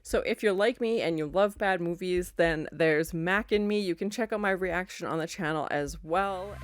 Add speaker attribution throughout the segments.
Speaker 1: So if you're like me and you love bad movies, then there's Mac and Me. You can check out my reaction on the channel as well.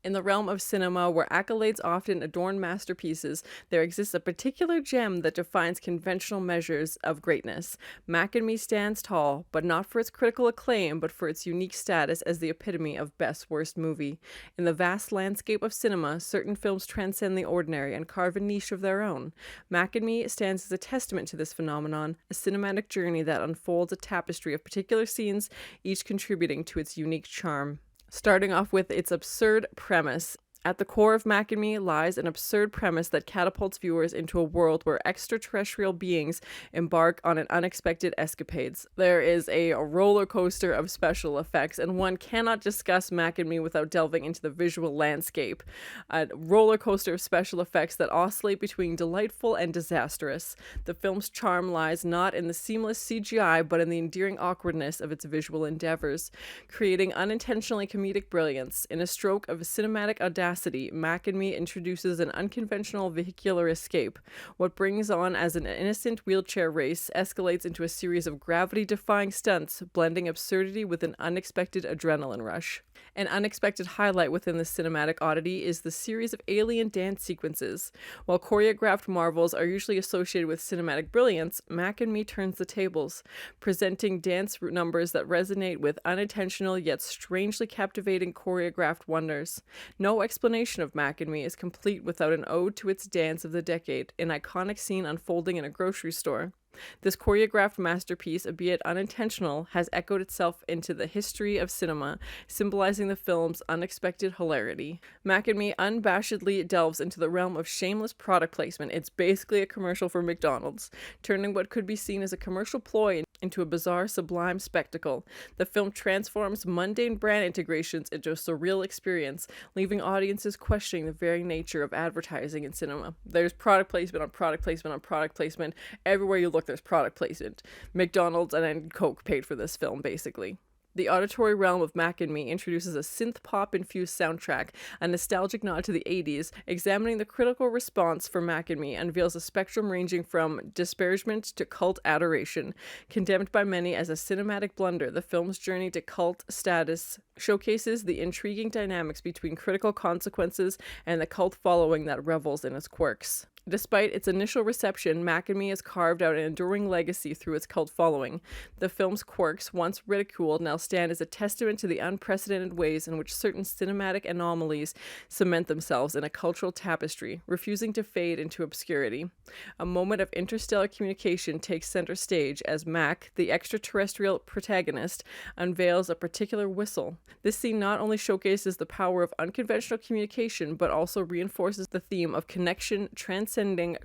Speaker 1: In the realm of cinema, where accolades often adorn masterpieces, there exists a particular gem that defines conventional measures of greatness. Mac and Me stands tall, but not for its critical acclaim, but for its unique status as the epitome of best worst movie. In the vast landscape of cinema, certain films transcend the ordinary and carve a niche of their own. Mac and Me stands as a testament to this phenomenon, a cinematic journey that unfolds a tapestry of particular scenes, each contributing to its unique charm. Starting off with its absurd premise. At the core of Mac and Me lies an absurd premise that catapults viewers into a world where extraterrestrial beings embark on an unexpected escapades. There is a roller coaster of special effects, and one cannot discuss Mac and Me without delving into the visual landscape. A roller coaster of special effects that oscillate between delightful and disastrous. The film's charm lies not in the seamless CGI, but in the endearing awkwardness of its visual endeavors, creating unintentionally comedic brilliance. In a stroke of cinematic audacity, Mac and Me introduces an unconventional vehicular escape. What brings on as an innocent wheelchair race escalates into a series of gravity-defying stunts, blending absurdity with an unexpected adrenaline rush. An unexpected highlight within the cinematic oddity is the series of alien dance sequences. While choreographed marvels are usually associated with cinematic brilliance, Mac and Me turns the tables, presenting dance numbers that resonate with unintentional yet strangely captivating choreographed wonders. No explanation of Mac and Me is complete without an ode to its dance of the decade, an iconic scene unfolding in a grocery store. This choreographed masterpiece, albeit unintentional, has echoed itself into the history of cinema, symbolizing the film's unexpected hilarity. Mac and Me unabashedly delves into the realm of shameless product placement. It's basically a commercial for McDonald's, turning what could be seen as a commercial ploy into a bizarre, sublime spectacle. The film transforms mundane brand integrations into a surreal experience, leaving audiences questioning the very nature of advertising in cinema. There's product placement on product placement on product placement. Everywhere you look, there's product placement. McDonald's and then Coke paid for this film, basically. The auditory realm of Mac and Me introduces a synth-pop-infused soundtrack, a nostalgic nod to the 80s. Examining the critical response for Mac and Me unveils a spectrum ranging from disparagement to cult adoration. Condemned by many as a cinematic blunder, the film's journey to cult status showcases the intriguing dynamics between critical consequences and the cult following that revels in its quirks. Despite its initial reception, Mac and Me has carved out an enduring legacy through its cult following. The film's quirks, once ridiculed, now stand as a testament to the unprecedented ways in which certain cinematic anomalies cement themselves in a cultural tapestry, refusing to fade into obscurity. A moment of interstellar communication takes center stage as Mac, the extraterrestrial protagonist, unveils a particular whistle. This scene not only showcases the power of unconventional communication, but also reinforces the theme of connection transcending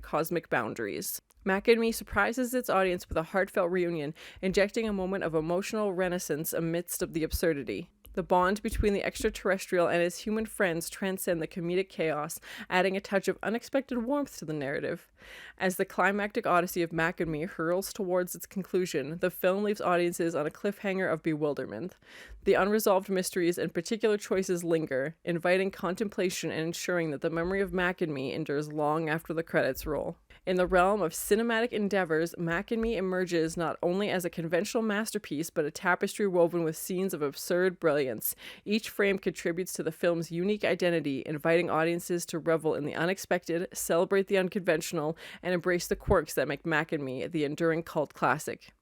Speaker 1: cosmic boundaries. Mac and Me surprises its audience with a heartfelt reunion, injecting a moment of emotional renaissance amidst the absurdity. The bond between the extraterrestrial and his human friends transcend the comedic chaos, adding a touch of unexpected warmth to the narrative. As the climactic odyssey of Mac and Me hurls towards its conclusion, the film leaves audiences on a cliffhanger of bewilderment. The unresolved mysteries and particular choices linger, inviting contemplation and ensuring that the memory of Mac and Me endures long after the credits roll. In the realm of cinematic endeavors, Mac and Me emerges not only as a conventional masterpiece, but a tapestry woven with scenes of absurd brilliance. Each frame contributes to the film's unique identity, inviting audiences to revel in the unexpected, celebrate the unconventional, and embrace the quirks that make Mac and Me the enduring cult classic.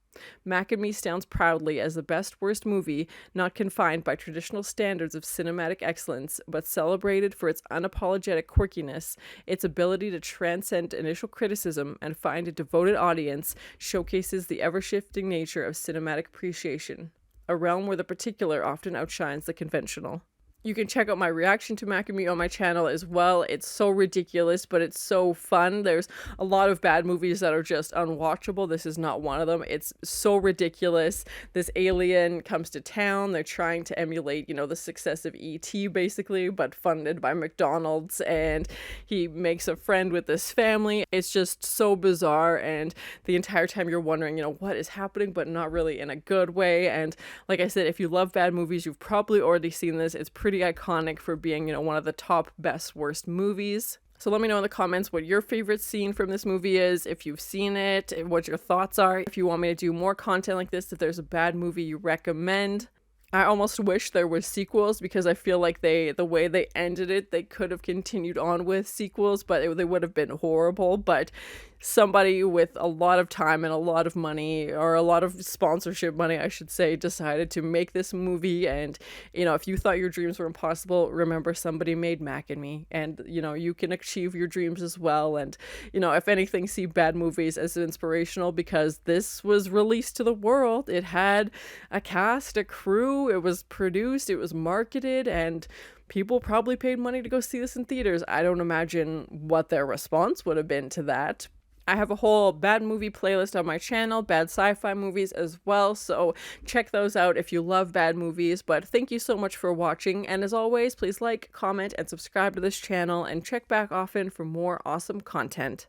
Speaker 1: Mac and Me stands proudly as the best worst movie, not confined by traditional standards of cinematic excellence, but celebrated for its unapologetic quirkiness, its ability to transcend initial criticism and find a devoted audience, showcases the ever-shifting nature of cinematic appreciation, a realm where the particular often outshines the conventional. You can check out my reaction to Mac and Me on my channel as well. It's so ridiculous, but it's so fun. There's a lot of bad movies that are just unwatchable. This is not one of them. It's so ridiculous. This alien comes to town. They're trying to emulate, the success of E.T. basically, but funded by McDonald's. And he makes a friend with this family. It's just so bizarre. And the entire time you're wondering, what is happening, but not really in a good way. And like I said, if you love bad movies, you've probably already seen this. It's pretty iconic for being, one of the top best worst movies. So let me know in the comments what your favorite scene from this movie is, if you've seen it, what your thoughts are, if you want me to do more content like this, if there's a bad movie you recommend. I almost wish there were sequels because I feel like the way they ended it, they could have continued on with sequels, but they would have been horrible. But somebody with a lot of time and a lot of money, or a lot of sponsorship money, I should say, decided to make this movie. And, if you thought your dreams were impossible, remember somebody made Mac and Me, and, you can achieve your dreams as well. And, if anything, see bad movies as inspirational, because this was released to the world. It had a cast, a crew, it was produced, it was marketed, and people probably paid money to go see this in theaters. I don't imagine what their response would have been to that. I have a whole bad movie playlist on my channel, bad sci-fi movies as well, so check those out if you love bad movies. But thank you so much for watching, and as always, please like, comment, and subscribe to this channel, and check back often for more awesome content.